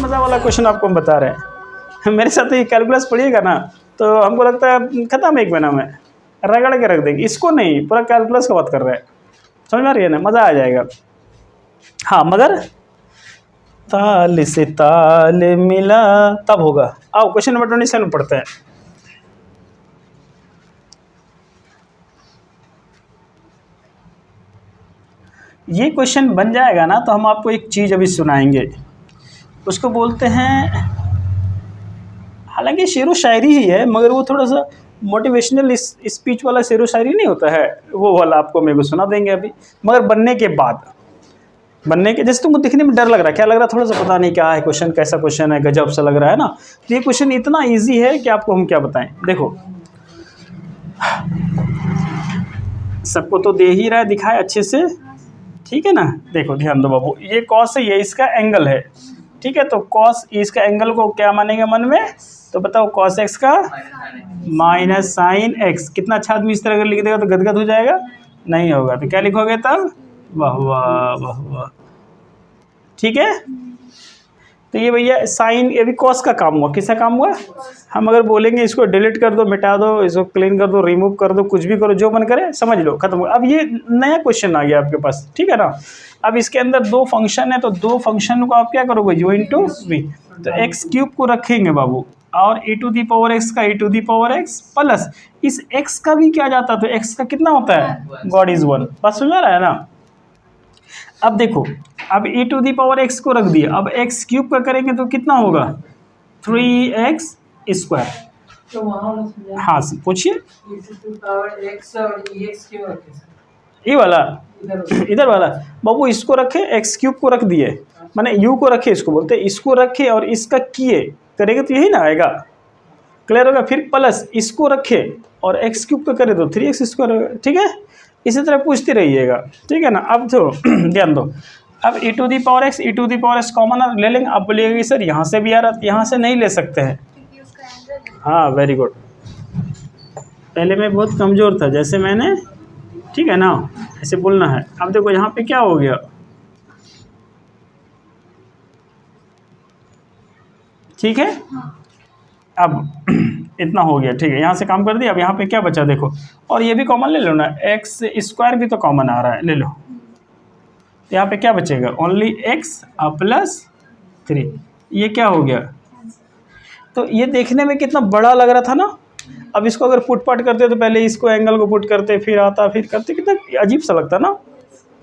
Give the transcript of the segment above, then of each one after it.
मज़ा वाला क्वेश्चन आपको हम बता रहे हैं। मेरे साथ ये कैलकुलस पढ़िएगा ना तो हमको लगता है खत्म एक महीना में रगड़ के रख देंगे। इसको नहीं, पूरा कैलकुलस का बात कर रहे हैं, समझ में आ रही है ना, मज़ा आ जाएगा। हाँ मगर ताल से ताल मिला तब होगा। आओ क्वेश्चन नंबर 27 पढ़ते हैं। ये क्वेश्चन बन जाएगा ना तो हम आपको एक चीज़ अभी सुनाएंगे, उसको बोलते हैं, हालांकि शेरो शायरी ही है मगर वो थोड़ा सा मोटिवेशनल स्पीच वाला शेरो शायरी नहीं होता है, वो वाला आपको मेरे को सुना देंगे अभी, मगर बनने के बाद। बनने के जैसे तुमको दिखने में डर लग रहा है, क्या लग रहा है, थोड़ा सा पता नहीं क्या है क्वेश्चन, कैसा क्वेश्चन है, गजब सा लग रहा है ना। तो ये क्वेश्चन इतना ईजी है कि आपको हम क्या बताएं। देखो सबको तो दे ही रहा है, दिखाए अच्छे से, ठीक है ना। देखो ध्यान दो बाबू, ये कॉस है, ये इसका एंगल है, ठीक है। तो कॉस इसका एंगल को क्या मानेंगे मन में, तो बताओ कॉस एक्स का माइनस साइन एक्स। कितना अच्छा आदमी इस तरह अगर लिख देगा तो गदगद हो जाएगा, नहीं होगा तो क्या लिखोगे तब, वाह वाह वाह वाह, ठीक है। तो ये भैया साइन, ये भी कॉस का काम हुआ, किसका काम हुआ। हम अगर बोलेंगे इसको डिलीट कर दो, मिटा दो, इसको क्लीन कर दो, रिमूव कर दो, कुछ भी करो, जो मन करे, समझ लो खत्म हो। अब ये नया क्वेश्चन आ गया आपके पास, ठीक है ना। अब इसके अंदर दो फंक्शन है, तो दो फंक्शन को आप क्या करोगे, यू इंटू वी। तो एक्स क्यूब को रखेंगे बाबू, और e to the power x का e to the power x plus इस x का भी क्या जाता है, तो x का कितना होता है, गॉड इज 1। बस समझ रहा है ना। अब देखो, अब e to the power x को रख दिया, अब x क्यूब का करेंगे तो कितना होगा, 3x स्क्वायर। तो हाँ पूछिए, ये वाला इधर वाला बाबू, इसको रखे, एक्स क्यूब को रख दिए, माने u को रखे, इसको बोलते हैं, इसको रखे और इसका किए करेंगे तो यही ना आएगा, क्लियर होगा। फिर प्लस इसको रखे और एक्स क्यूब का करे तो 3x स्क्वायर होगा, ठीक है। इसी तरह पूछते रहिएगा, ठीक है ना। अब तो ध्यान दो, अब e to the power x common ले लेंगे। अब बोलिएगा कि सर यहाँ से भी आ रहा, यहाँ से नहीं ले सकते हैं। हाँ वेरी गुड, पहले मैं बहुत कमज़ोर था जैसे मैंने, ठीक है ना, ऐसे बोलना है। अब देखो यहाँ पे क्या हो गया, ठीक है। अब इतना हो गया, ठीक है, यहाँ से काम कर दिया। अब यहाँ पे क्या बचा देखो, और ये भी कॉमन ले लो ना, एक्स स्क्वायर भी तो कॉमन आ रहा है, ले लो। यहाँ पे क्या बचेगा, ओनली एक्स प्लस 3, ये क्या हो गया। तो ये देखने में कितना बड़ा लग रहा था ना। अब इसको अगर पुट पाट करते तो पहले इसको एंगल को पुट करते, फिर आता, फिर करते, कितना अजीब सा लगता ना।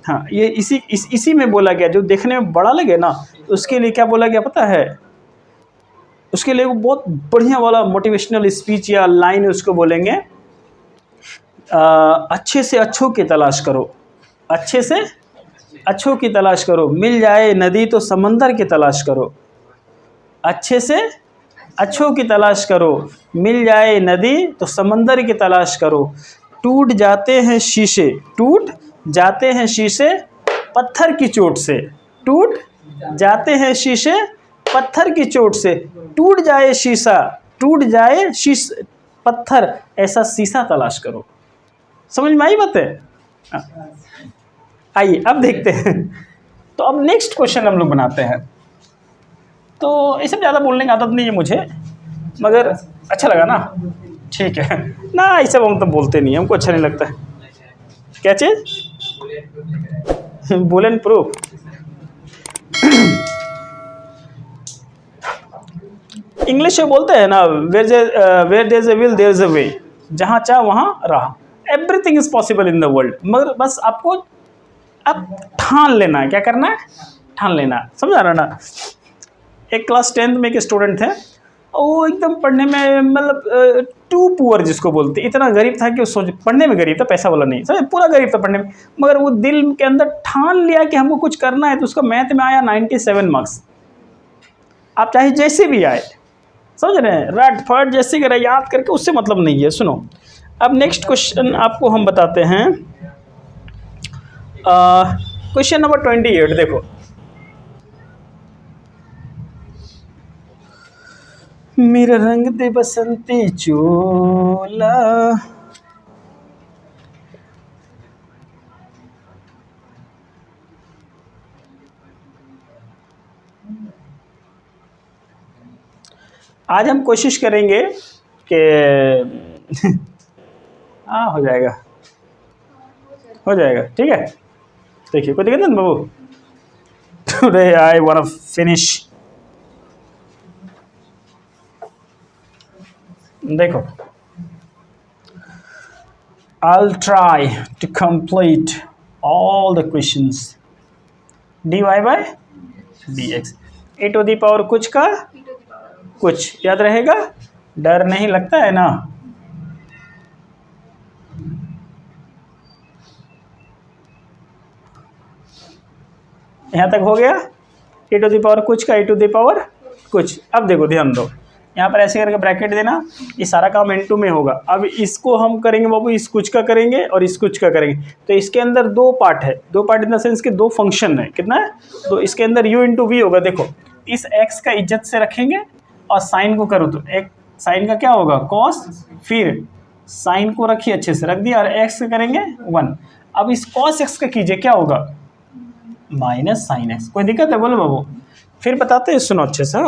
हाँ ये इसी में बोला गया, जो देखने में बड़ा लगे ना, उसके लिए क्या बोला गया पता है, उसके लिए वो बहुत बढ़िया वाला मोटिवेशनल स्पीच या लाइन उसको बोलेंगे, अच्छे से अच्छों की तलाश करो, अच्छे से अच्छों की तलाश करो, मिल जाए नदी तो समंदर की तलाश करो, अच्छे से अच्छों की तलाश करो, मिल जाए नदी तो समंदर की तलाश करो, टूट जाते हैं शीशे, टूट जाते हैं शीशे पत्थर की चोट से, टूट जाते हैं शीशे पत्थर की चोट से, टूट जाए शीशा, टूट जाए शीश पत्थर, ऐसा शीशा तलाश करो। समझ में आई बात है। आइए अब देखते हैं। तो अब नेक्स्ट क्वेश्चन हम लोग बनाते हैं। तो ये सब ज़्यादा बोलने की आदत नहीं है मुझे, मगर अच्छा लगा ना, ठीक है ना। ये सब हम तो बोलते नहीं, हमको अच्छा नहीं लगता है। क्या चीज़, बुलेट प्रूफ। इंग्लिश में बोलते हैं ना, where there is a will there is a way, जहाँ चाह वहाँ राह, everything is possible in the world. मगर बस आपको अब ठान लेना है, क्या करना है, ठान लेना है, समझा रहा ना। एक क्लास 10th में एक स्टूडेंट थे, वो एकदम पढ़ने में मतलब टू पुअर जिसको बोलते, इतना गरीब था कि वो सोच, पढ़ने में गरीब था, पैसा वाला नहीं, समझे, पूरा गरीब था पढ़ने में, मगर वो दिल के अंदर ठान लिया कि हमको कुछ करना है। तो उसका मैथ में आया 97 मार्क्स। आप चाहे जैसे भी आए, समझ रहे हैं, रट फट जैसे करें, याद करके उससे मतलब नहीं है। सुनो अब नेक्स्ट क्वेश्चन आपको हम बताते हैं, क्वेश्चन नंबर 28। देखो, मेरा रंग दे बसंती चोला, आज हम कोशिश करेंगे कि हाँ हो जाएगा, हो जाएगा, ठीक है। देखिए कोई दिक्कत नहीं बाबू। Today I want to finish. देखो, I'll try to complete all the questions. dy by dx e to the power कुछ का कुछ याद रहेगा, डर नहीं लगता है ना। यहां तक हो गया, e to the power कुछ का e to the power कुछ। अब देखो ध्यान दो, यहाँ पर ऐसे करके ब्रैकेट देना, ये सारा काम इनटू में होगा। अब इसको हम करेंगे बाबू, इस कुछ का करेंगे और इस कुछ का करेंगे, तो इसके अंदर दो पार्ट है, दो पार्ट इन द सेंस के दो फंक्शन है। कितना है? तो इसके अंदर u इंटू वी होगा। देखो इस x का इज्जत से रखेंगे और साइन को करो तो एक साइन का क्या होगा कॉस, फिर साइन को रखिए अच्छे से रख दिया और x का करेंगे 1। अब इस कॉस x का कीजिए, क्या होगा माइनस साइन x। कोई दिक्कत है बोलो बाबू? फिर बताते हैं, सुनो अच्छे से।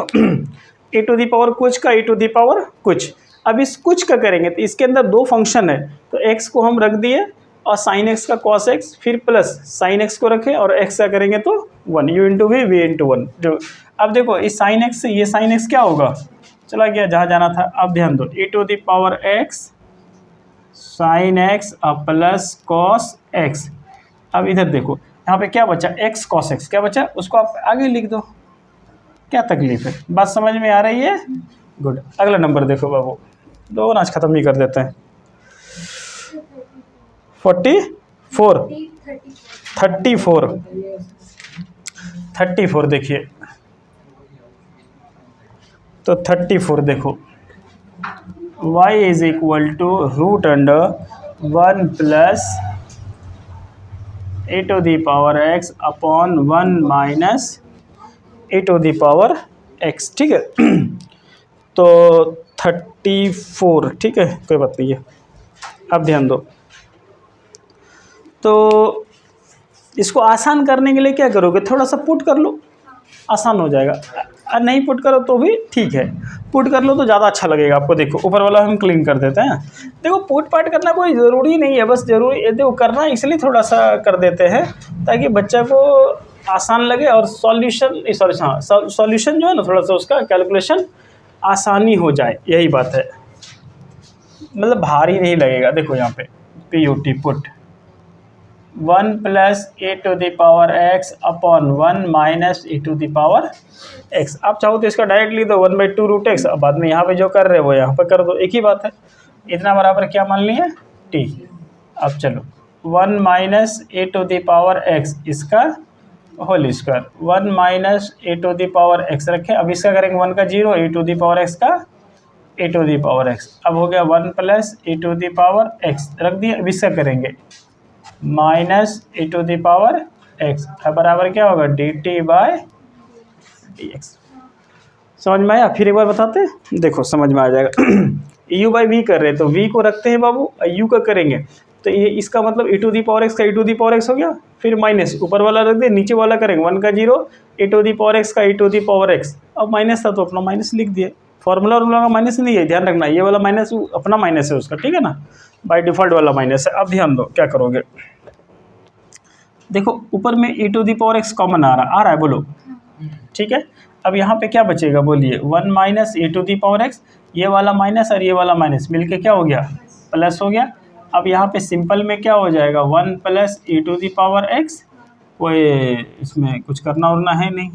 e टू दी पावर कुछ का e टू दी पावर कुछ। अब इस कुछ का करेंगे तो इसके अंदर दो फंक्शन है, तो x को हम रख दिए और साइन x का कॉस x, फिर प्लस साइन x को रखें और x का करेंगे तो 1, u into v, v into 1। जो अब देखो इस साइन x से ये साइन x क्या होगा, चला गया जहाँ जाना था। अब ध्यान दो, e to the power x sine x और प्लस कॉस x। अब इधर देखो यहाँ पे क्या बचा, x कॉस x क्या बचा, उसको आप आगे लिख दो, क्या तकलीफ है। बात समझ में आ रही है? गुड। अगला नंबर देखो बाबू, दो आज ख़त्म ही कर देते हैं। 34 देखिए, तो 34 देखो, y is equal to root under 1 plus a to the power x upon 1 minus a to the power x, ठीक है। तो 34, ठीक है, कोई बात नहीं है। अब ध्यान दो, तो इसको आसान करने के लिए क्या करोगे, थोड़ा सा पुट कर लो, आसान हो जाएगा। और नहीं पुट करो तो भी ठीक है, पुट कर लो तो ज़्यादा अच्छा लगेगा आपको। देखो ऊपर वाला हम क्लीन कर देते हैं। देखो पुट पाट करना कोई ज़रूरी नहीं है, बस ज़रूरी देखो करना इसलिए थोड़ा सा कर देते हैं ताकि बच्चा को आसान लगे और सॉल्यूशन सॉल्यूशन जो है ना, थोड़ा सा उसका कैलकुलेशन आसानी हो जाए, यही बात है, मतलब भारी नहीं लगेगा। देखो यहाँ पे PUT put 1 plus a to the power x upon 1 minus a to the power x। आप चाहो तो इसका डायरेक्ट लिख दो 1/2 रूट x। अब बाद में यहाँ पे जो कर रहे हो वो यहाँ पे कर दो, एक ही बात है। इतना बराबर क्या मान लिया, t। अब चलो 1 minus a to the power x इसका whole square, 1 minus a to the power x रखें। अब इसका करेंगे 1 का 0, a to the power x का a to the power x। अब हो गया 1 plus a to the power x रख दिया। अब इसका करेंगे minus a to the power x, अब बराबर क्या होगा dt बाय dx। समझ में आया? फिर एक बार बताते हैं, देखो समझ में आ जाएगा। u बाई वी कर रहे हैं तो v को रखते हैं बाबू, u का करेंगे तो ये इसका मतलब e to the power x का e to the power x हो गया, फिर माइनस ऊपर वाला रख दे, नीचे वाला करेंगे 1 का 0 e to the power x का e to the power x। अब माइनस था तो अपना माइनस लिख दिए, फॉर्मूला का माइनस नहीं है, ध्यान रखना ये वाला माइनस अपना माइनस है उसका, ठीक है ना, बाय डिफ़ॉल्ट वाला माइनस है। अब ध्यान दो क्या करोगे, देखो ऊपर में e to the power x common आ रहा है बोलो, ठीक है। अब यहाँ पे क्या बचेगा बोलिए, 1 minus a to the power x, ये वाला माइनस और ये वाला माइनस मिलके क्या हो गया प्लस हो गया। अब यहाँ पे सिंपल में क्या हो जाएगा 1 plus a to the power x, कोई इसमें कुछ करना उरना है नहीं।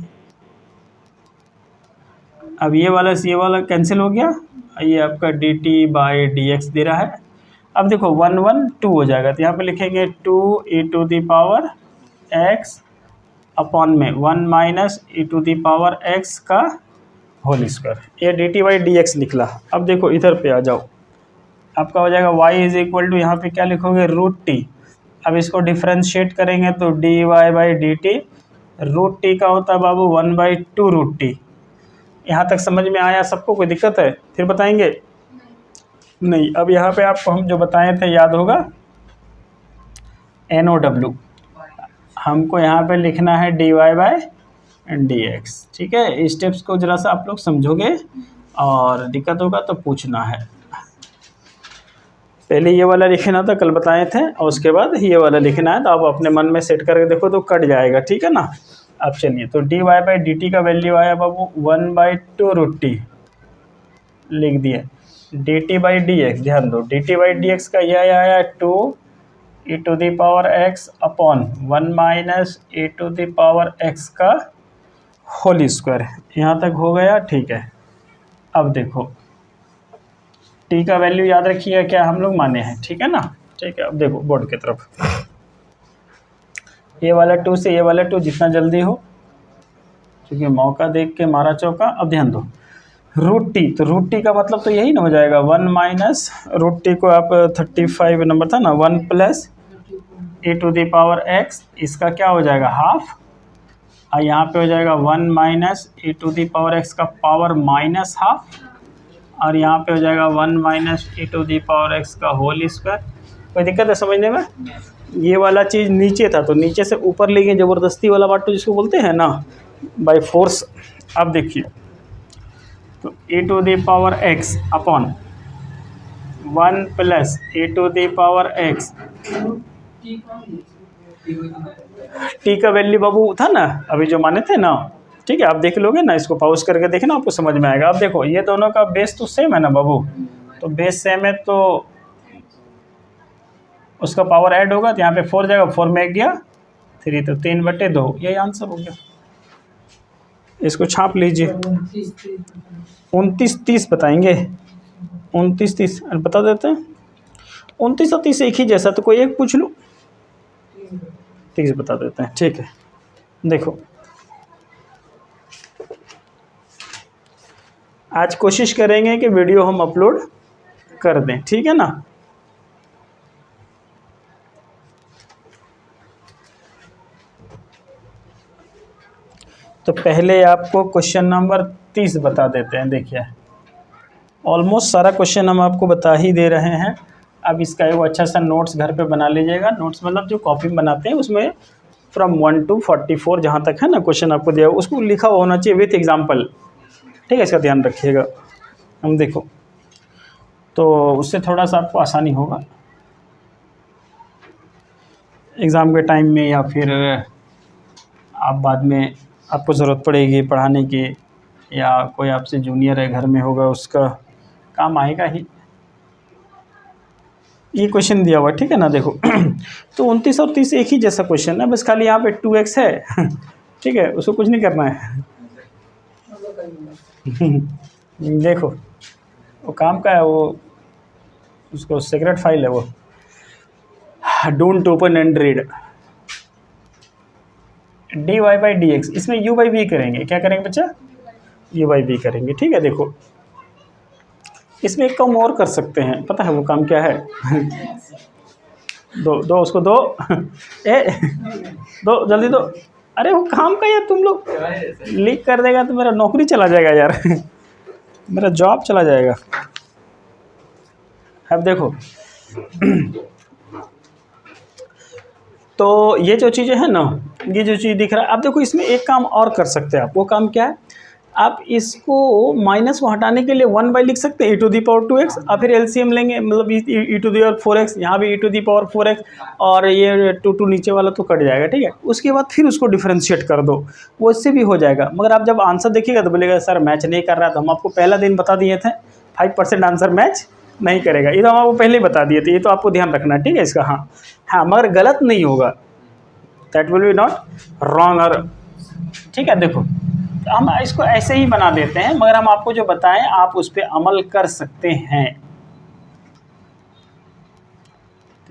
अब ये वाला कैंसिल हो गया, ये आपका dt बाई dx दे रहा है। अब देखो 1 1 2 हो जाएगा, तो यहाँ पे लिखेंगे 2 a to the power x upon में 1 minus a to the power x का होल स्क्वायर, ये dt बाई dx निकला। अब देखो इधर पे आ जाओ, आपका हो जाएगा y इज इक्वल टू, यहाँ पे क्या लिखोगे रूट t। अब इसको डिफ्रेंशिएट करेंगे तो dy by dt, root t का होता है बाबू 1/2 रूट t। यहाँ तक समझ में आया सबको, कोई दिक्कत है? फिर बताएंगे नहीं। अब यहाँ पे आपको हम जो बताए थे याद होगा, NOW हमको यहाँ पे लिखना है dy बाई dx, ठीक है। स्टेप्स को जरा सा आप लोग समझोगे और दिक्कत होगा तो पूछना है। पहले ये वाला लिखना था, कल बताए थे, और उसके बाद ये वाला लिखना है। तो आप अपने मन में सेट करके देखो तो कट जाएगा, ठीक है ना। अब चलिए, तो d y by d t का वैल्यू आया बाबू 1/2√t लिख दिए। D t by d x, ध्यान दो, d t by d x का यह आया 2e⁻x अपॉन 1 - e⁻x का होल स्क्वायर। यहाँ तक हो गया, ठीक है। अब देखो टी का वैल्यू याद रखिए क्या हम लोग माने हैं, ठीक है ना। ठीक है, अब देखो बोर्ड की तरफ, ये वाला 2 से ये वाला 2 जितना जल्दी हो, क्योंकि मौका देख के मारा चौका। अब ध्यान दो √t, तो √t का मतलब तो यही ना हो जाएगा 1 - √t को आप 35 नंबर था ना, 1 + e⁻x, इसका क्या हो जाएगा हाफ, और यहाँ पे हो जाएगा 1 - e⁻x का पावर -½ और यहाँ पे हो जाएगा 1 - e⁻x का होल स्क्वायर। कोई दिक्कत है समझने में। ये वाला चीज़ नीचे था तो नीचे से ऊपर ले गए, ज़बरदस्ती वाला बात तो जिसको बोलते हैं ना, बाय फोर्स। अब देखिए, तो e⁻x अपॉन 1 + e⁻x, टी का वैल्यू बाबू था ना अभी जो माने थे ना, ठीक है। आप देख लोगे ना, इसको पॉज करके देखना, आपको समझ में आएगा। अब देखो ये दोनों का बेस तो सेम है ना बाबू, तो बेस सेम है तो उसका पावर ऐड होगा, तो यहाँ पे 4 जाएगा, 4 में 1 गया 3, तो 3/2, यही आंसर हो गया। इसको छाप लीजिए। 29 30 बताएंगे, 29 30 बता देते हैं। 29 और 30 एक ही जैसा, तो कोई एक पूछ लो, 30 बता देते हैं, ठीक है। देखो आज कोशिश करेंगे कि वीडियो हम अपलोड कर दें, ठीक है ना। तो पहले आपको क्वेश्चन नंबर 30 बता देते हैं। देखिए ऑलमोस्ट सारा क्वेश्चन हम आपको बता ही दे रहे हैं। अब इसका एक अच्छा सा नोट्स घर पे बना लीजिएगा। नोट्स मतलब जो कॉपी में बनाते हैं उसमें फ्रॉम 1 to 44 जहाँ तक है ना क्वेश्चन आपको दिया उसको लिखा हुआ होना चाहिए विथ एग्जाम्पल, ठीक है। इसका ध्यान रखिएगा। हम देखो तो उससे थोड़ा सा आपको आसानी होगा एग्ज़ाम के टाइम में, या फिर आप बाद में आपको ज़रूरत पड़ेगी पढ़ाने की, या कोई आपसे जूनियर है घर में होगा उसका काम आएगा ही। ये क्वेश्चन दिया हुआ, ठीक है ना। देखो तो 29 और 30 एक ही जैसा क्वेश्चन है, बस खाली यहाँ पे 2x है ठीक है, उसको कुछ नहीं करना है देखो वो काम का है, वो उसको सीक्रेट फाइल है वो, don't open and read. dy by d x, इसमें u बाई वी करेंगे। क्या करेंगे बच्चा? u बाई वी करेंगे, ठीक है। देखो इसमें एक काम और कर सकते हैं, पता है वो काम क्या है दो उसको दो दो जल्दी दो। अरे वो काम का यार, तुम लोग लीक कर देगा तो मेरा नौकरी चला जाएगा यार मेरा जॉब चला जाएगा। अब देखो तो ये जो चीज़ें हैं ना, ये जो चीज़ दिख रहा है, अब देखो इसमें एक काम और कर सकते हैं आप। वो काम क्या है? आप इसको माइनस को हटाने के लिए 1 बाई लिख सकते हैं e⁻2x, और फिर एलसीएम लेंगे, मतलब e⁻4x, यहाँ भी e⁻4x, और ये 2 नीचे वाला तो कट जाएगा, ठीक है। उसके बाद फिर उसको डिफरेंशिएट कर दो, वो इससे भी हो जाएगा। मगर आप जब आंसर देखिएगा तो बोलेगा सर मैच नहीं कर रहा। तो हम आपको पहला दिन बता दिए थे 5% आंसर मैच नहीं करेगा, ये तो हम आपको पहले ही बता दिए थे। ये तो आपको ध्यान रखना है, ठीक है इसका। हाँ मगर गलत नहीं होगा, that will be not wrong, और ठीक है। देखो हम इसको ऐसे ही बना देते हैं, मगर हम आपको जो बताएं आप उस पर अमल कर सकते हैं।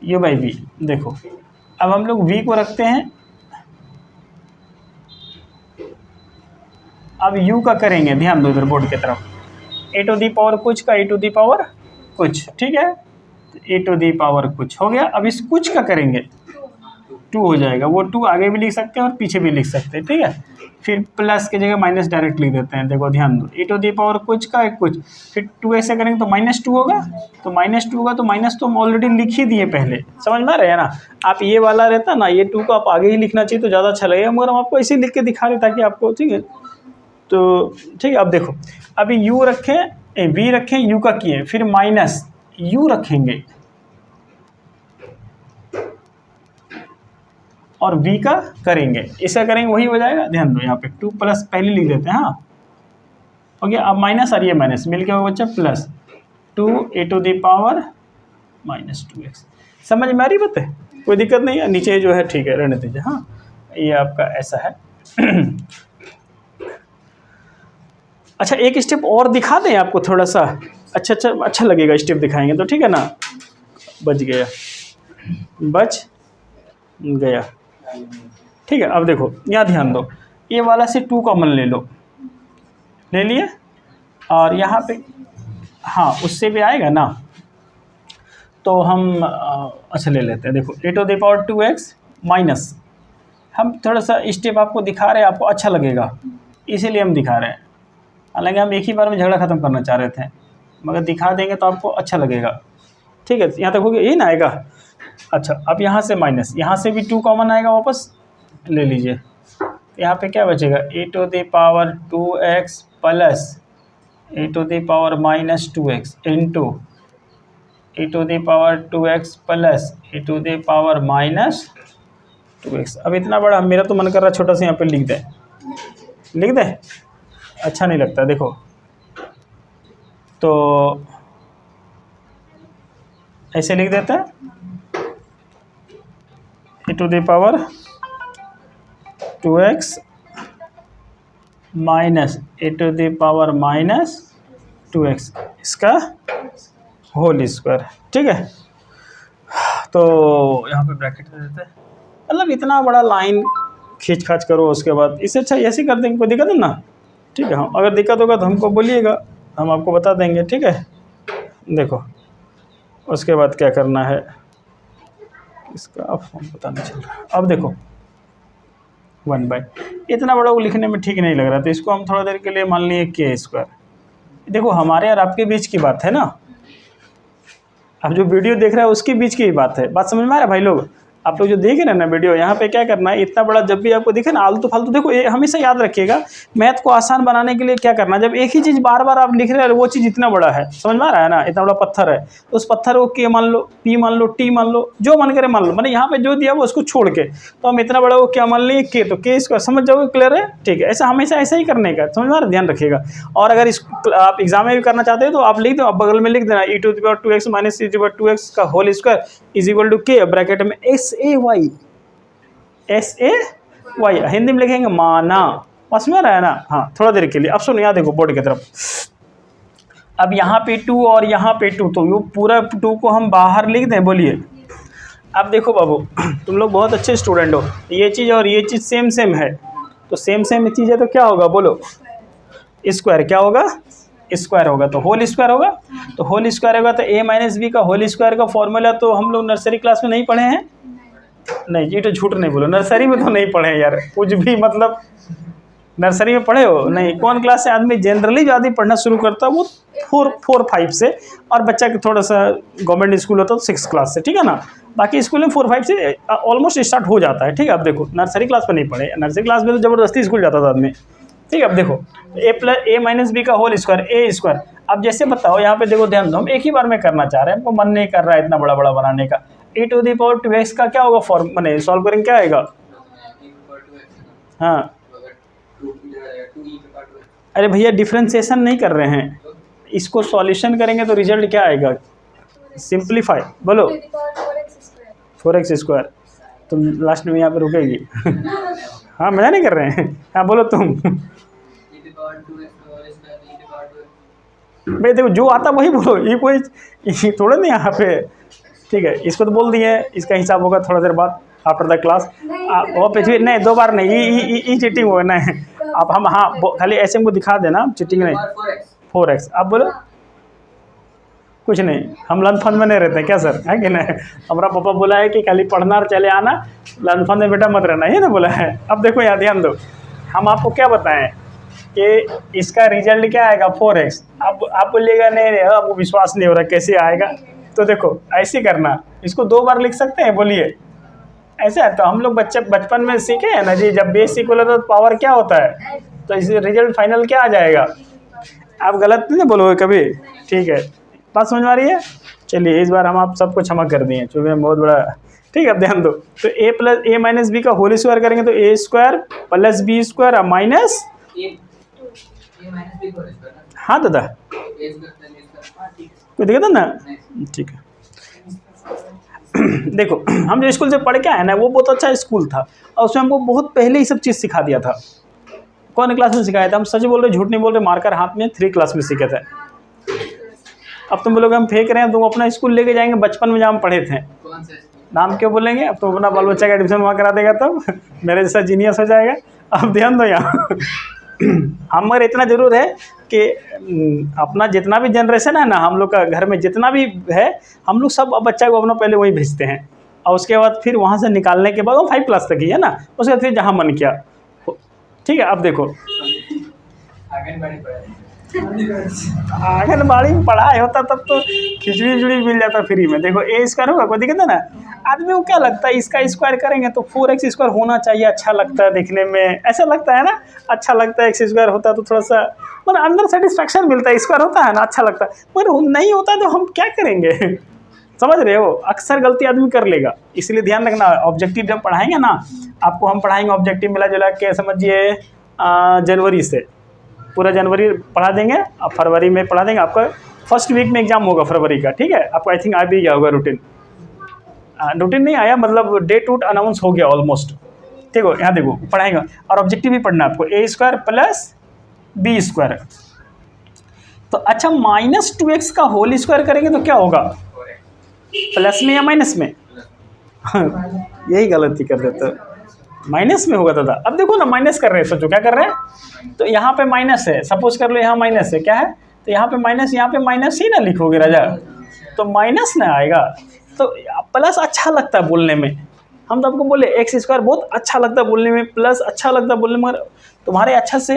u बाई वी, देखो अब हम लोग v को रखते हैं, अब u का करेंगे। ध्यान दो इधर बोर्ड की तरफ, e⁻ कुछ का e⁻ कुछ, ठीक है। e⁻ कुछ हो गया। अब इस कुछ का करेंगे 2 हो जाएगा, वो 2 आगे भी लिख सकते हैं और पीछे भी लिख सकते हैं, ठीक है। फिर प्लस की जगह माइनस डायरेक्ट लिख देते हैं। देखो ध्यान दो, e⁻ कुछ का एक कुछ, फिर 2 ऐसे करेंगे तो -2 होगा, तो -2 होगा, तो माइनस तो हम ऑलरेडी लिख ही दिए पहले, समझ में आ रहा है ना। आप ये वाला रहता ना, ये 2 को आप आगे ही लिखना चाहिए तो ज़्यादा अच्छा लगेगा, मगर हम आपको ऐसे ही लिख के दिखा रहे ताकि आपको, ठीक है। तो ठीक है, अब देखो अभी u रखें, v रखें, u का किए, फिर माइनस u रखेंगे और v का करेंगे, इसका करेंगे वही हो जाएगा। ध्यान दो यहाँ पे 2 प्लस पहले लिख देते हैं, हाँ हो गया। अब माइनस और ये माइनस मिल के होगा बच्चा प्लस 2a⁻² -2x। समझ में आ रही बात है, कोई दिक्कत नहीं है। नीचे जो है ठीक है रहने दीजिए, हाँ ये आपका ऐसा है। अच्छा एक स्टेप और दिखा दें आपको थोड़ा सा, अच्छा लगेगा स्टेप दिखाएंगे तो, ठीक है ना। बच गया, ठीक है। अब देखो यहाँ ध्यान दो, ये वाला से 2 कॉमन ले लो, ले लिए, और यहाँ पे हाँ उससे भी आएगा ना, तो हम अच्छा ले लेते हैं। देखो a⁻²x माइनस, हम थोड़ा सा स्टेप आपको दिखा रहे हैं, आपको अच्छा लगेगा इसीलिए हम दिखा रहे हैं। हालांकि हम एक ही बार में झगड़ा ख़त्म करना चाह रहे थे, मगर दिखा देंगे तो आपको अच्छा लगेगा, ठीक है। यहाँ तक हो गया, यही ना आएगा। अच्छा अब यहाँ से माइनस, यहाँ से भी 2 कॉमन आएगा, वापस ले लीजिए। यहाँ पे क्या बचेगा, a⁻² plus a⁻−2x into a⁻2x plus a⁻−2x। अब इतना बड़ा मेरा तो मन कर रहा है छोटा सा यहाँ पे लिख दे, अच्छा नहीं लगता। देखो तो ऐसे लिख देते हैं, a⁻2x माइनस a⁻−2x इसका होल स्क्वायर, ठीक है। तो यहाँ पे ब्रैकेट दे देते हैं, मतलब इतना बड़ा लाइन खींच खाच करो, उसके बाद इससे अच्छा ऐसे कर देंगे, कोई दिक्कत है ना, ठीक है। हम अगर दिक्कत होगा तो हमको बोलिएगा, हम आपको बता देंगे, ठीक है। देखो उसके बाद क्या करना है, इसका अब हम पता नहीं चल रहा। अब देखो 1/, इतना बड़ा वो लिखने में ठीक नहीं लग रहा, तो इसको हम थोड़ा देर के लिए मान लिए k²। देखो हमारे और आपके बीच की बात है ना, अब जो वीडियो देख रहा है उसके बीच की बात है। बात समझ में आ रहा है भाई लोग, आप लोग जो देख रहे हैं ना वीडियो, यहाँ पे क्या करना है, इतना बड़ा जब भी आपको दिखे ना आलतू फालतू, देखो ये हमेशा याद रखिएगा, मैथ को आसान बनाने के लिए क्या करना है, जब एक ही चीज़ बार बार आप लिख रहे हैं, वो चीज़ इतना बड़ा है, समझ में आ रहा है ना, इतना बड़ा पत्थर है, तो उस पत्थर को के मान लो, पी मान लो, टी मान लो, जो मन करे मान लो, मैंने यहाँ पे जो दिया वो उसको छोड़ के, तो हम इतना बड़ा वो क्या मान लिए के, तो के², समझ जाओगे, क्लियर है, ठीक है। ऐसा हमेशा ऐसा ही करने का, समझ में आ रहा है, ध्यान रखिएगा। और अगर इस आप एग्जाम में भी करना चाहते हैं तो आप लिख दो, आप बगल में लिख देना e⁻2x माइनस e⁻2x का whole square is equal to के, ब्रैकेट में SAY, हिंदी में लिखेंगे माना, समझ में आ रहा है ना। हाँ थोड़ा देर के लिए, अब सुनो यहाँ देखो बोर्ड की तरफ, अब यहाँ पे 2 और यहाँ पे 2, तो ये पूरा 2 को हम बाहर लिख दें, बोलिए। अब देखो बाबू तुम लोग बहुत अच्छे स्टूडेंट हो, ये चीज़ और ये चीज़ सेम है, तो सेम चीज़ है तो क्या होगा बोलो, स्क्वायर, क्या होगा, स्क्वायर होगा, तो होल स्क्वायर होगा, तो होल स्क्वायर होगा, तो a-b का होल स्क्वायर का फॉर्मूला तो हम लोग नर्सरी क्लास में नहीं पढ़े हैं, नहीं ये तो झूठ नहीं बोलो, नर्सरी में तो नहीं पढ़े हैं यार, कुछ भी मतलब नर्सरी में पढ़े हो नहीं। कौन क्लास से आदमी जनरली जो आदमी पढ़ना शुरू करता है वो 4-5 से, और बच्चा के थोड़ा सा गवर्नमेंट स्कूल होता है तो 6 क्लास से, ठीक है ना। बाकी स्कूल में 4-5 से ऑलमोस्ट स्टार्ट हो जाता है, ठीक है। अब देखो नर्सरी क्लास में नहीं पढ़े, नर्सरी क्लास में तो ज़बरदस्ती स्कूल जाता था आदमी, ठीक है। अब देखो a+a-b का होल स्क्वायर a²। अब जैसे बताओ यहाँ पे देखो ध्यान दो, हम एक ही बार में करना चाह रहे हैं, हमको मन नहीं कर रहा है इतना बड़ा बनाने का। e⁻2x का क्या होगा फॉर्म, मैंने सॉल्व करेंगे क्या आएगा, हाँ अरे भैया डिफ्रेंशिएशन नहीं कर रहे हैं, इसको सॉल्यूशन करेंगे तो रिजल्ट क्या आएगा, सिंप्लीफाई, बोलो 4x², तुम लास्ट में यहाँ पे रुकेगी हाँ मज़ा नहीं कर रहे हैं, हाँ बोलो तुम भाई देखो जो आता वही बोलो, ये कोई थोड़ा नहीं यहाँ पे, ठीक है। इसको तो बोल दिए, इसका हिसाब होगा थोड़ा देर बाद आफ्टर द क्लास। वो पृथ्वी नहीं 2 बार नहीं, ये चीटिंग होगा ना, आप हम हाँ खाली ऐसे हमको दिखा देना, चीटिंग नहीं। 4x आप बोलो, कुछ नहीं, हम लंच फंड में नहीं रहते क्या सर, है कि नहीं। हमारा पापा बोला है कि खाली पढ़ना और चले आना, लंच फंड में बेटा मत रहना, ये ना बोला है। अब देखो यार ध्यान दो, हम आपको क्या बताएं कि इसका रिजल्ट क्या आएगा 4x। अब आप बोलिएगा नहीं आपको विश्वास नहीं हो रहा कैसे आएगा, तो देखो ऐसे करना, इसको 2 बार लिख सकते हैं, बोलिए ऐसे है। तो हम लोग बचपन में सीखे हैं ना जी, जब बेस इक्वल होता है तो पावर क्या होता है, तो इस रिजल्ट फाइनल क्या आ जाएगा? आप गलत नहीं बोलोगे कभी, ठीक है? बात समझ में आ रही है? चलिए इस बार हम आप सबको क्षमा कर दिए चूँकि हम बहुत बड़ा, ठीक है? अब ध्यान दो, तो a plus a minus b का होल स्क्वायर करेंगे तो a square plus b square minus, हाँ दादा कोई दिक्कत है ना? ठीक है। देखो हम जो स्कूल से पढ़ के आए ना वो बहुत अच्छा स्कूल था और उसमें हमको बहुत पहले ही सब चीज़ सिखा दिया था। कौन क्लास में सिखाया था? हम सच बोल रहे झूठ नहीं बोल रहे, मार्कर हाथ में 3 क्लास में सीखे थे। अब तुम लोग हम फेंक रहे हैं, तुम अपना स्कूल लेके जाएंगे बचपन में जहाँ हम पढ़े थे, नाम क्यों बोलेंगे? अब तो अपना बाल बच्चा का एडमिशन वहाँ करा देगा तब मेरे जैसा जीनियस हो जाएगा। अब ध्यान दो यहाँ हम मगर इतना ज़रूर है कि अपना जितना भी जनरेशन है ना, हम लोग का घर में जितना भी है, हम लोग सब बच्चा को अपना पहले वही भेजते हैं और उसके बाद फिर वहाँ से निकालने के बाद वो 5 क्लास तक ही है ना, उसके बाद फिर जहाँ मन किया, ठीक है? अब देखो आंगनबाड़ी में पढ़ाई होता तब तो खिचड़ी उचड़ी मिल जाता फ्री में। देखो ए स्क्वायर होगा, कोई दिक्कत है ना? आदमी को क्या लगता है इसका स्क्वायर करेंगे तो 4x स्क्वायर होना चाहिए, अच्छा लगता है देखने में, ऐसा लगता है ना? अच्छा लगता है, x स्क्वायर होता है तो थोड़ा सा मतलब अंदर सेटिस्फैक्शन मिलता है, स्क्वायर होता है ना अच्छा लगता है, मगर नहीं होता तो हम क्या करेंगे? समझ रहे हो? अक्सर गलती आदमी कर लेगा, इसलिए ध्यान रखना। ऑब्जेक्टिव जब पढ़ाएंगे ना आपको, हम पढ़ाएंगे ऑब्जेक्टिव मिला जुला के, समझिए जनवरी से पूरा जनवरी पढ़ा देंगे, अब फरवरी में पढ़ा देंगे। आपका फर्स्ट वीक में एग्जाम होगा फरवरी का, ठीक है? आपको आई थिंक आ भी गया होगा रूटीन नहीं आया, मतलब डेट वूट अनाउंस हो गया ऑलमोस्ट, ठीक हो? यहाँ देखो पढ़ाएंगे और ऑब्जेक्टिव भी पढ़ना आपको, a square plus b square. तो अच्छा -2x का होल स्क्वायर करेंगे तो क्या होगा? प्लस में या माइनस में? यही गलती कर देते, माइनस में होगा दादा। अब देखो ना माइनस कर रहे हैं, सोचो क्या कर रहे हैं? तो यहाँ पे माइनस है, सपोज कर लो यहाँ माइनस है, क्या है? तो यहाँ पे माइनस, यहाँ पे माइनस ही ना लिखोगे राजा, तो माइनस ना आएगा। तो प्लस अच्छा लगता है बोलने में, हम तो आपको बोले एक्स स्क्वायर बहुत अच्छा लगता है बोलने में, प्लस अच्छा लगता है बोलने में, मगर तुम्हारे अच्छा से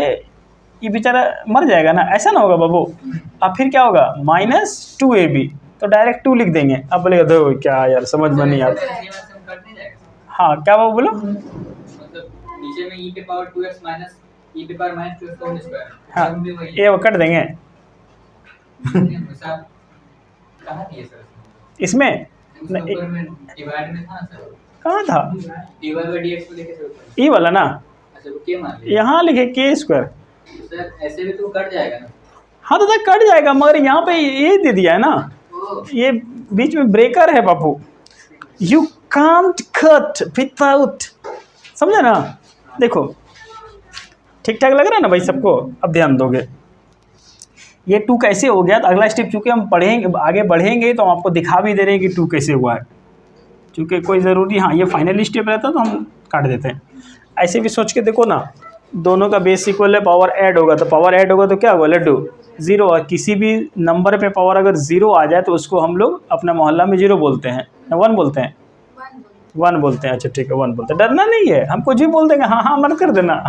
ये बेचारा मर जाएगा ना, ऐसा ना होगा बाबू। अब फिर क्या होगा? -2ab, तो डायरेक्ट 2 लिख देंगे। अब बोलेगा दो क्या यार समझ में नहीं आता। हाँ क्या बाबू बोलो? नीचे में e के पावर 2x माइनस e के पावर -2x का होल स्क्वायर, हाँ ये वो कट देंगे कहाँ दिए सर? इसमें ऊपर में डिवाइड में था सर, कहाँ था? dy by dx को देखे सर, ये वाला ना, अच्छा वो के मान लिया यहाँ लिखे k स्क्वायर। सर, ऐसे भी तो कट जाएगा ना? हाँ दादा कट जाएगा, मगर यहाँ पे ये दे दिया है ना, ये बीच में ब्रेकर है बापू, यू कांट कट विदाउट, समझे ना? देखो ठीक ठाक लग रहा है ना भाई सबको? अब ध्यान दोगे ये 2 कैसे हो गया, तो अगला स्टेप चूँकि हम पढ़ेंगे आगे बढ़ेंगे तो हम आपको दिखा भी दे रहे हैं कि 2 कैसे हुआ है, चूँकि कोई ज़रूरी, हाँ ये फाइनल स्टेप रहता तो हम काट देते हैं। ऐसे भी सोच के देखो ना, दोनों का बेस इक्वल है, पावर ऐड होगा, तो पावर ऐड होगा तो क्या होगा लड्डू? 0। और किसी भी नंबर पे पावर अगर 0 आ जाए तो उसको हम लोग अपना मोहल्ला में 0 बोलते हैं ना 1 बोलते हैं? 1 बोलते हैं। अच्छा ठीक है 1 बोलते हैं, डरना नहीं है, हम कुछ भी बोल देंगे, हाँ हाँ मत कर देना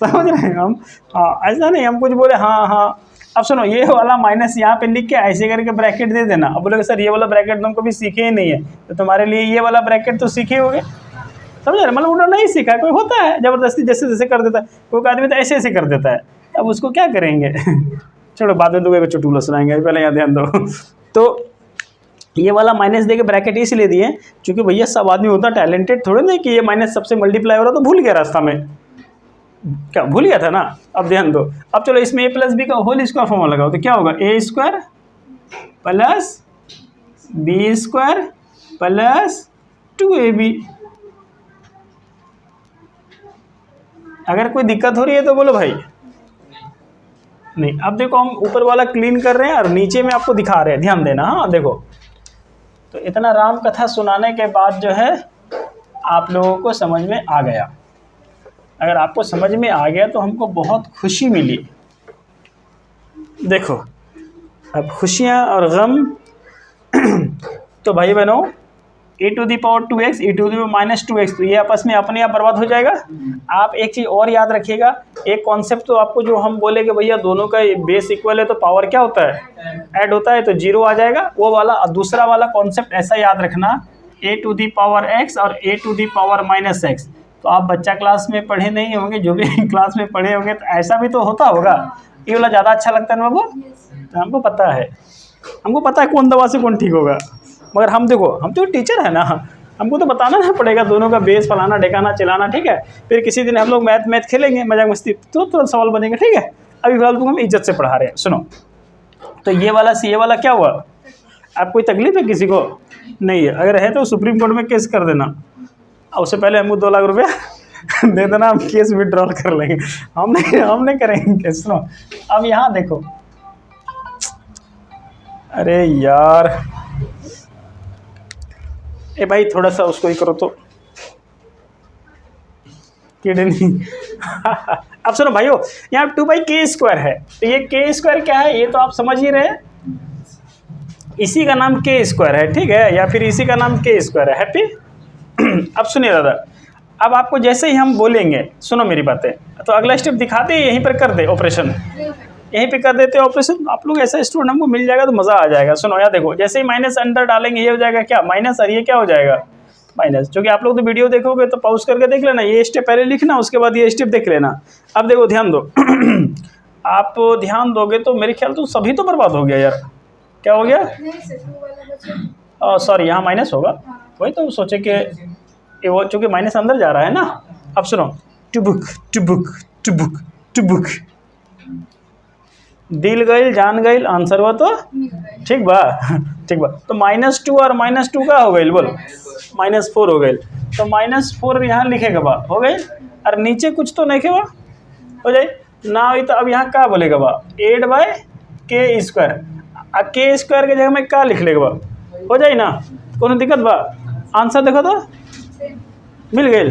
समझ रहे हैं हम? हाँ ऐसा नहीं हम कुछ बोले हाँ हाँ। अब सुनो ये वाला माइनस यहाँ पे लिख के ऐसे करके ब्रैकेट दे देना। अब बोलोगे सर ये वाला ब्रैकेट तुम कभी सीखे ही नहीं है, तो तुम्हारे लिए ये वाला ब्रैकेट तो सीखे होगे, समझ रहे? मतलब उन्होंने नहीं सीखा, कोई होता है ज़बरदस्ती जैसे जैसे कर देता है, कोई आदमी तो ऐसे ऐसे कर देता है, अब उसको क्या करेंगे चलो बाद में दूंगा चुटकुला सुनाएंगे, पहले यहाँ ध्यान दो तो ये वाला माइनस दे के ब्रैकेट इसलिए दिए क्योंकि भैया सब आदमी होता टैलेंटेड थोड़े नहीं कि ये माइनस सबसे मल्टीप्लाई हो रहा तो भूल गया रास्ता में, क्या भूल गया था ना? अब ध्यान दो, अब चलो इसमें a प्लस बी का होल स्क्वायर फॉर्मूला लगाओ तो क्या होगा? a square plus b square plus 2ab। अगर कोई दिक्कत हो रही है तो बोलो भाई। नहीं अब देखो हम ऊपर वाला क्लीन कर रहे हैं और नीचे में आपको दिखा रहे हैं, ध्यान देना। हाँ देखो तो इतना राम कथा सुनाने के बाद जो है आप लोगों को समझ में आ गया, अगर आपको समझ में आ गया तो हमको बहुत खुशी मिली। देखो अब खुशियाँ और गम तो भाई बहनों e⁻²x e⁻−2x तो ये आपस में अपने आप बर्बाद हो जाएगा। आप एक चीज़ और याद रखिएगा, एक कॉन्सेप्ट तो आपको जो हम बोले कि भैया दोनों का बेस इक्वल है तो पावर क्या होता है? ऐड होता है, तो 0 आ जाएगा वो वाला। और दूसरा वाला कॉन्सेप्ट ऐसा याद रखना a⁻x और a⁻−x तो आप बच्चा क्लास में पढ़े नहीं होंगे, जो भी क्लास में पढ़े होंगे तो ऐसा भी तो होता होगा। ये वाला ज़्यादा अच्छा लगता है ना बाबू, तो हमको पता है कौन दवा से कौन ठीक होगा। मगर हम देखो, हम तो टीचर है ना, हमको तो बताना ना पड़ेगा दोनों का बेस, फलाना ढेकाना चिलाना, ठीक है। फिर किसी दिन हम लोग मैथ खेलेंगे मजाक मस्ती, तो तुरंत सवाल बनेंगे, ठीक है। अभी फिलहाल तुम हम इज्जत से पढ़ा रहे हैं, सुनो। तो ये वाला सी, ये वाला क्या हुआ, आप कोई तकलीफ है किसी को? नहीं है। अगर है तो सुप्रीम कोर्ट में केस कर देना, और उससे पहले हमको 2 लाख रुपया दे देना, हम केस विड्रॉल कर लेंगे। हम नहीं करेंगे केस। सुनो अब यहाँ देखो, अरे यार, ए भाई थोड़ा सा उसको ही करो तो, किडनी अब सुनो भाइयों, यहाँ 2/k² है, तो ये k² क्या है, ये तो आप समझ ही रहे हैं, इसी का नाम k² है, ठीक है, या फिर इसी का नाम k² है। हैप्पी अब सुनिए दादा, अब आपको जैसे ही हम बोलेंगे, सुनो मेरी बातें, तो अगला स्टेप दिखाते हैं, यहीं पर कर दे ऑपरेशन, यहीं पे कर देते हैं ऑपरेशन। आप लोग ऐसा स्टूडेंट हमको मिल जाएगा तो मज़ा आ जाएगा। सुनो यार देखो, जैसे ही माइनस अंदर डालेंगे ये हो जाएगा क्या, माइनस, और ये क्या हो जाएगा, माइनस। क्योंकि आप लोग तो वीडियो देखोगे तो पॉज करके देख लेना, ये स्टेप पहले लिखना, उसके बाद ये स्टेप देख लेना। अब देखो ध्यान दो आप ध्यान दोगे तो मेरे ख्याल तो सभी तो बर्बाद हो गया यार। क्या हो गया, सॉरी यहाँ माइनस होगा, वही तो सोचे कि वो चूँकि माइनस अंदर जा रहा है ना। अब सुनो, टुबुक टुबुक टुबुक टुबुक, दिल गईल जान गईल, आंसर हुआ तो ठीक बा, ठीक बा। तो -2 और -2 का हो गई, बोलो -4 हो गई। तो -4 यहाँ लिखेगा बा, हो गई, और नीचे कुछ तो नहीं बा, हो जाए ना। तो अब यहाँ क्या बोलेगा बा, 8/k², अब k² के जगह में क्या लिख लेगा बा, हो जाए ना, कोनो दिक्कत बा। आंसर देखो तो मिल गई।